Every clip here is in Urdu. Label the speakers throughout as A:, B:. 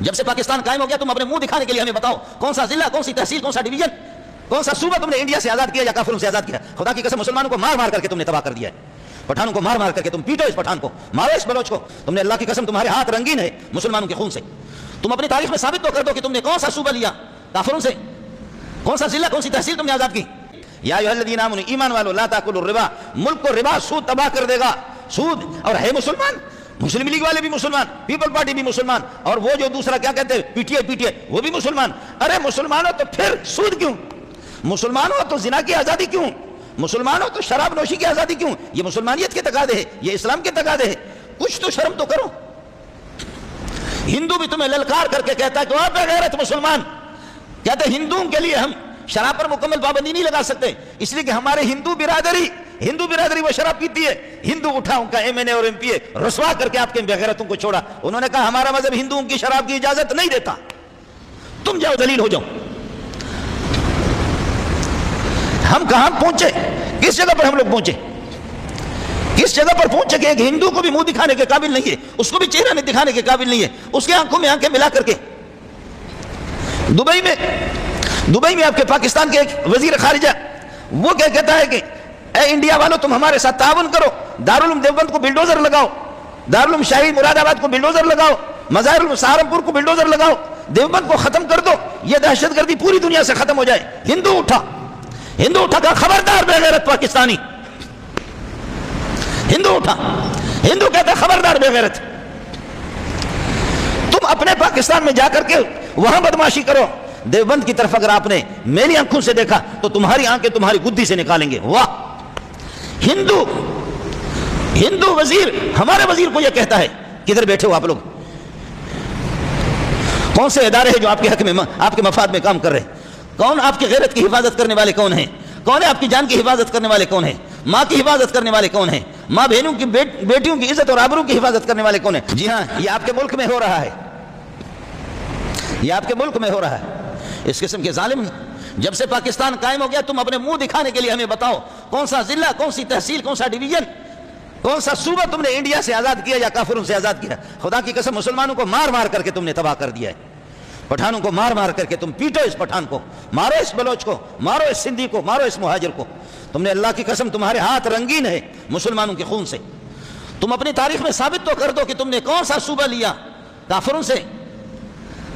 A: جب سے پاکستان قائم ہو گیا تم اپنے منہ دکھانے کے لیے ہمیں بتاؤ کون سا ضلع، کون سی تحصیل، کون سا ڈویژن، کون سا صوبہ تم نے انڈیا سے آزاد کیا یا کافروں سے آزاد کیا؟ خدا کی قسم مسلمانوں کو مار مار کر کے تم نے تباہ کر دیا ہے، پٹھانوں کو مار مار کر کے تم پیٹو اس پٹھان کو، مارو اس بلوچ کو، تم نے اللہ کی قسم تمہارے ہاتھ رنگین ہے مسلمانوں کے خون سے۔ تم اپنی تاریخ میں ثابت تو کر دو کہ تم نے کون سا صوبہ لیا کافروں سے، کون سا ضلع، کون سی تحصیل تم نے آزاد کی۔ یا ایھا الذین آمنوا، ایمان والو، لا تاکلوا الربا، ملک کو ربا سود تباہ کر دے گا، سود، اور ہے مسلمان، مسلم لیگ والے بھی مسلمان، پیپل پارٹی بھی مسلمان، اور وہ جو دوسرا کیا کہتے ہیں پی ٹی اے وہ بھی مسلمان۔ ارے مسلمانوں تو پھر سود کیوں؟ مسلمانوں تو زنا کی آزادی کیوں؟ مسلمانوں تو شراب نوشی کی آزادی کیوں؟ یہ مسلمانیت کے تقاضے ہیں، یہ اسلام کے تقاضے ہیں، کچھ تو شرم تو کرو۔ ہندو بھی تمہیں للکار کر کے کہتا ہے کہ آپ غیرت مسلمان، کہتے ہیں ہندوؤں کے لیے ہم شراب پر مکمل پابندی نہیں لگا سکتے، اس لیے کہ ہمارے ہندو برادری وہ شراب پیتی ہے۔ ہندو اٹھا ان کا ایم این اے اور ایم پی اے رسوا کر کے آپ کے بغیرتوں کو چھوڑا، انہوں نے کہا ہمارا مذہب ہندوؤں کی شراب کی اجازت نہیں دیتا، تم جاؤ ذلیل ہو جاؤ۔ ہم کہاں پہنچے، کس جگہ پر ہم لوگ پہنچے، کس جگہ پر پہنچے کہ ایک ہندو کو بھی منہ دکھانے کے قابل نہیں ہے، اس کو بھی چہرہ نہیں دکھانے کے قابل نہیں ہے، اس کے آنکھوں میں آنکھیں ملا کر کے۔ دبئی میں آپ کے پاکستان کے ایک وزیر خارجہ وہ کیا کہتا ہے کہ اے انڈیا والوں تم ہمارے ساتھ تعاون کرو، دارالعلوم دیوبند کو بلڈوزر لگاؤ، دارالعلوم شاہی مراد آباد کو بلڈوزر لگاؤ، مظاہر سہارنپور کو بلڈوزر لگاؤ، دیوبند کو ختم کر دو، یہ دہشت گردی پوری دنیا سے ختم ہو جائے۔ ہندو اٹھا کہا خبردار بے غیرت پاکستانی، ہندو اٹھا، ہندو کہتا خبردار بے غیرت، تم اپنے پاکستان میں جا کر کے وہاں بدماشی کرو، دیوبند کی طرف اگر آپ نے میری آنکھوں سے دیکھا تو تمہاری آنکھیں تمہاری گدی سے نکالیں گے۔ واہ، ہندو وزیر ہمارے وزیر کو یہ کہتا ہے، کدھر بیٹھے ہو آپ لوگ؟ کون سے ادارے ہیں جو آپ کے حق میں، آپ کے مفاد میں کام کر رہے ہیں؟ کون آپ کی غیرت کی حفاظت کرنے والے کون ہیں؟ کون ہے آپ کی جان کی حفاظت کرنے والے کون ہیں؟ ماں کی حفاظت کرنے والے کون ہیں؟ ماں بہنوں کی بیٹیوں کی عزت اور آبرو کی حفاظت کرنے والے کون ہیں؟ جی ہاں، یہ آپ کے ملک میں ہو رہا ہے، یہ آپ کے ملک میں ہو رہا ہے۔ اس قسم کے ظالم جب سے پاکستان قائم ہو گیا تم اپنے منہ دکھانے کے لیے ہمیں بتاؤ کون سا ضلع، کون سی تحصیل، کون سا ڈویژن، کون سا صوبہ تم نے انڈیا سے آزاد کیا یا کافروں سے آزاد کیا؟ خدا کی قسم مسلمانوں کو مار مار کر کے تم نے تباہ کر دیا ہے، پٹھانوں کو مار مار کر کے تم پیٹو اس پٹھان کو، مارو اس بلوچ کو، مارو اس سندھی کو، مارو اس مہاجر کو۔ تم نے اللہ کی قسم تمہارے ہاتھ رنگین ہے مسلمانوں کے خون سے۔ تم اپنی تاریخ میں ثابت تو کر دو کہ تم نے کون سا صوبہ لیا کافروں سے،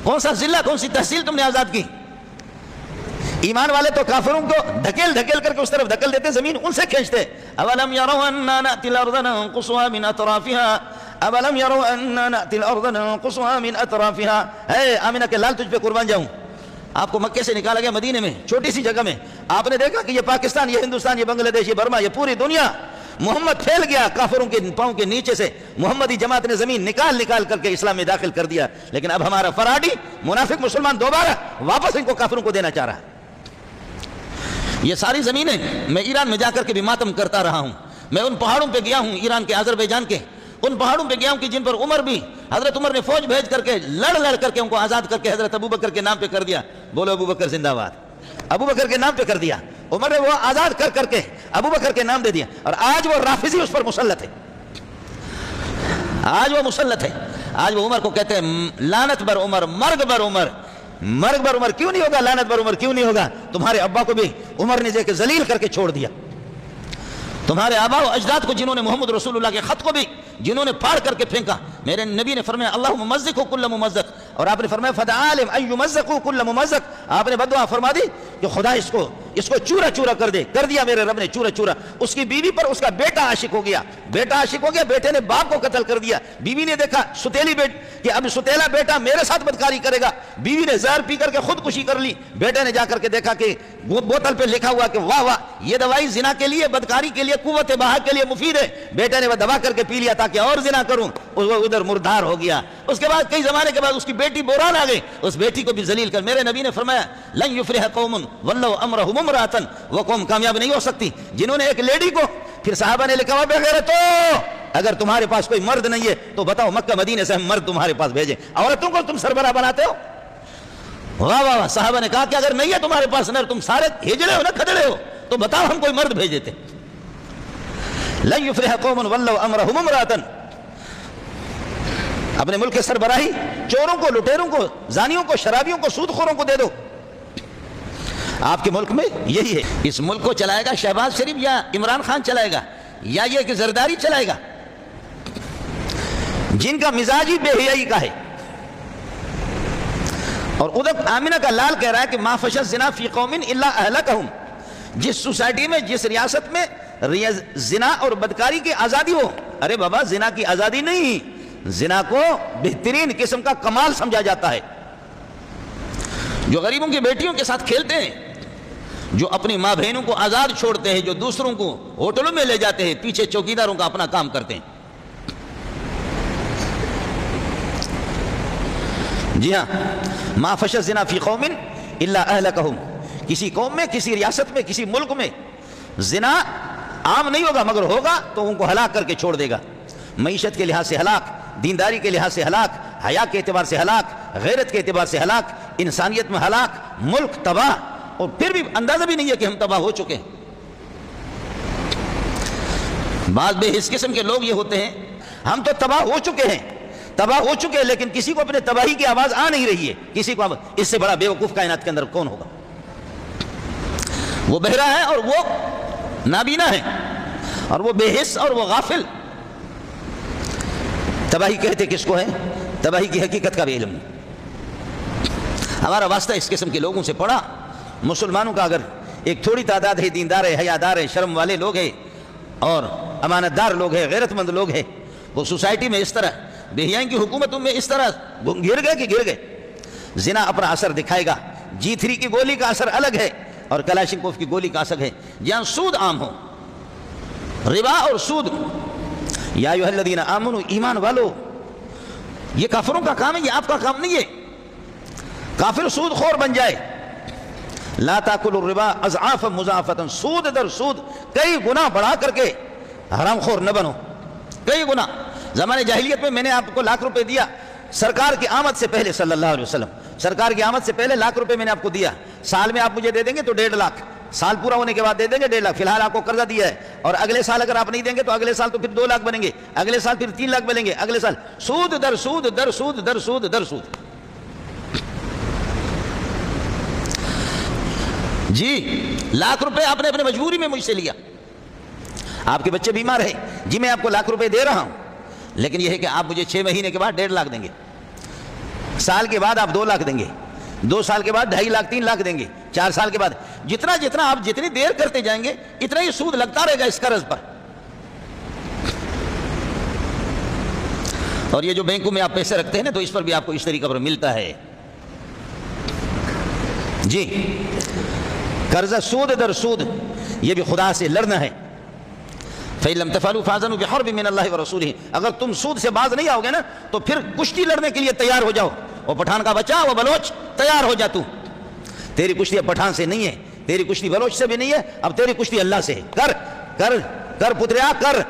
A: کون سا ضلع، کون سی تحصیل تم نے آزاد کی۔ ایمان والے تو کافروں کو دھکیل کر کے اس طرف دھکل دیتے، زمین ان سے کھینچتے۔ اولم يروا اننا ناتي الارض ننقصها من اطرافها اولم يروا اننا ناتي الارض ننقصها من اطرافها۔ اے آمنہ کے لال تجھ پہ قربان جاؤں، آپ کو مکے سے نکالا گیا مدینے میں، چھوٹی سی جگہ میں، آپ نے دیکھا کہ یہ پاکستان، یہ ہندوستان، یہ بنگلہ دیش، یہ برما، یہ پوری دنیا، محمد پھیل گیا کافروں کے پاؤں کے نیچے سے، محمدی جماعت نے زمین نکال کر کے اسلام میں داخل کر دیا، لیکن اب ہمارا فراڈی منافق مسلمان دوبارہ واپس ان کو کافروں کو دینا چاہ رہا ہے۔ یہ ساری زمینیں میں ایران میں جا کر کے بھی ماتم کرتا رہا ہوں، میں ان پہاڑوں پہ گیا ہوں، ایران کے، آذربائیجان کے ان پہاڑوں پہ گیا ہوں کہ جن پر حضرت عمر نے فوج بھیج کر کے لڑ کر کے ان کو آزاد کر کے حضرت ابوبکر کے نام پہ کر دیا۔ بولو ابوبکر زندہ باد، ابوبکر کے نام پہ کر دیا، عمر نے وہ آزاد کر کے ابوبکر کے نام دے دیا، اور آج وہ رافضی اس پر مسلط ہے، آج وہ مسلط ہے، آج وہ عمر کو کہتے ہیں لعنت بر عمر، مرگ بر عمر۔ مرگ بر عمر کیوں نہیں ہوگا، لعنت بر عمر کیوں نہیں ہوگا؟ تمہارے ابا کو بھی عمر نے جے کے ذلیل کر کے چھوڑ دیا، تمہارے آبا و اجداد کو جنہوں نے محمد رسول اللہ کے خط کو بھی جنہوں نے پھاڑ کر کے پھینکا۔ میرے نبی نے فرمایا اللہم ممزق کل ممزق، اور آپ نے فرمایا فدعالم ان یمزقوا کل ممزق، آپ نے بددعا فرما دی کہ خدا اس کو چورا چورا کر دیا میرے رب نے چورا چورا۔ اس کی بیوی پر اس کا بیٹا عاشق ہو گیا، بیٹے نے باپ کو قتل کر دیا۔ بیوی نے دیکھا ستیلی کہ اب ستیلا بیٹا میرے ساتھ بدکاری کرے گا، بیوی نے زہر پی کر کے خودکشی کر لی۔ بیٹے نے جا کر کے دیکھا کہ بوتل پہ لکھا ہوا کہ واہ واہ یہ دوائی زنا کے لیے، بدکاری کے لیے، قوت بہا کے لیے مفید ہے، بیٹے نے وہ دبا کر کے پی لیا تاکہ اور زنا کروں، ادھر مردار ہو گیا۔ اس کے بعد کئی زمانے کے بعد اس کی بیٹی بحران آ گئی، اس بیٹی کو بھی ذلیل کر۔ میرے نبی نے فرمایا لن یفلح قوم ولوا امرهم امرأة، وہ قوم کامیاب نہیں ہو سکتی جنہوں نے ایک لیڈی کو، پھر صحابہ نے لکھا بغیرتو، اگر تمہارے پاس کوئی مرد نہیں ہے تو بتاؤ مکہ مدینے سے ہم مرد تمہارے پاس بھیجیں، عورتوں کو تم سربراہ بناتے ہو۔ واہ واہ واہ، صحابہ نے کہا کہ اگر نہیں ہے تمہارے پاس نر، تم سارے ہجڑے ہو نا، کھدڑے ہو، تو بتاؤ ہم کوئی مرد بھیج دیتے۔ لن یفلح قوم ولوا امرهم امرأة۔ اپنے ملک کے سربراہی چوروں کو، لٹیروں کو، زانیوں کو، شرابیوں کو، سود خوروں کو دے دو. آپ کے ملک میں یہی ہے. اس ملک کو چلائے گا شہباز شریف یا عمران خان چلائے گا، یا یہ کہ زرداری چلائے گا، جن کا مزاج ہی بے حیائی کا ہے. اور ادھر آمینہ کا لال کہہ رہا ہے کہ ما فشى الزنا فی قوم الا اہلکہم. جس سوسائٹی میں، جس ریاست میں زنا اور بدکاری کی آزادی ہو. ارے بابا، زنا کی آزادی نہیں، زنا کو بہترین قسم کا کمال سمجھا جاتا ہے. جو غریبوں کی بیٹیوں کے ساتھ کھیلتے ہیں، جو اپنی ماں بہنوں کو آزاد چھوڑتے ہیں، جو دوسروں کو ہوٹلوں میں لے جاتے ہیں، پیچھے چوکیداروں کا اپنا کام کرتے ہیں. جی ہاں، ما فشى الزنا فی قوم الا اہلکہم. کسی قوم میں، کسی ریاست میں، کسی ملک میں زنا عام نہیں ہوگا، مگر ہوگا تو ان کو ہلاک کر کے چھوڑ دے گا. معیشت کے لحاظ سے ہلاک، دینداری کے لحاظ سے ہلاک، حیا کے اعتبار سے ہلاک، غیرت کے اعتبار سے ہلاک، انسانیت میں ہلاک، ملک تباہ. اور پھر بھی اندازہ بھی نہیں ہے کہ ہم تباہ ہو چکے ہیں. بعض بے حس قسم کے لوگ یہ ہوتے ہیں، ہم تو تباہ ہو چکے ہیں، تباہ ہو چکے ہیں، لیکن کسی کو اپنے تباہی کی آواز آ نہیں رہی ہے. کسی کو اس سے بڑا بیوقوف کائنات کے اندر کون ہوگا؟ وہ بہرا ہے اور وہ نابینا ہے، اور وہ بے حس اور وہ غافل. تباہی کہتے کس کو ہے؟ تباہی کی حقیقت کا بھی علم نہیں. ہمارا واسطہ اس قسم کے لوگوں سے پڑا. مسلمانوں کا اگر ایک تھوڑی تعداد ہے، دیندار ہے، حیادار ہے، شرم والے لوگ ہیں اور امانت دار لوگ ہیں، غیرت مند لوگ ہیں، وہ سوسائٹی میں اس طرح، بے حیائی کی حکومتوں میں اس طرح گر گئے کہ گر گئے. زنا اپنا اثر دکھائے گا. G3 کی گولی کا اثر الگ ہے اور کلاشنکوف کی گولی کا اثر ہے. جہاں سود عام ہو، ربا اور سود. یا ایھا الذین آمنوا، ایمان والو، یہ کافروں کا کام ہے، یہ آپ کا کام نہیں ہے. کافر سود خور بن جائے. لا تاکلوا الربا اضعافا مضاعفۃ. سود در سود کئی گنا بڑھا کر کے حرام خور نہ بنو. کئی گنا. زمانے جاہلیت میں نے آپ کو ₹1,00,000 دیا سرکار کی آمد سے پہلے، صلی اللہ علیہ وسلم، سرکار کی آمد سے پہلے ₹1,00,000 میں نے آپ کو دیا. سال میں آپ مجھے دے دیں گے تو 1,50,000، سال پورا ہونے کے بعد دے دیں گے 1,50,000. فی الحال آپ کو قرضہ دیا ہے، اور اگلے سال اگر آپ نہیں دیں گے تو اگلے سال تو پھر 2,00,000 بنیں گے، اگلے سال پھر 3,00,000 بنیں گے، اگلے سال. سود در سود در سود در سود در سود. جی ₹1,00,000 آپ نے اپنے مجبوری میں مجھ سے لیا. آپ کے بچے بیمار ہیں، جی میں آپ کو ₹1,00,000 دے رہا ہوں، لیکن یہ ہے کہ آپ مجھے 6 مہینے کے بعد 1,50,000 دیں گے، سال کے بعد آپ 2,00,000 دیں گے، 2 سال کے بعد 2.5 3 دیں گے، 4 سال کے بعد جتنا جتنا آپ جتنی دیر کرتے جائیں گے اتنا ہی سود لگتا رہے گا اس قرض پر. اور یہ جو بینکوں میں آپ پیسے رکھتے ہیں نا، تو اس پر بھی آپ کو اس طریقے پر ملتا ہے. جی قرضہ سود در سود، یہ بھی خدا سے لڑنا ہے. فَإِن لَمْ تَفْعَلُوا فَأَذَنُوا بِحَرْبٍ مِّنَ اللَّهِ وَرَسُولِهِ. اگر تم سود سے باز نہیں آؤ گے نا تو پھر کشتی لڑنے کے لیے تیار ہو جاؤ. وہ پٹھان کا بچہ، وہ بلوچ، تیار ہو جا. تو تیری کشتی اب پٹھان سے نہیں ہے، تیری کشتی بلوچ سے بھی نہیں ہے، اب تیری کشتی اللہ سے ہے. کر کر کر پتریا کر.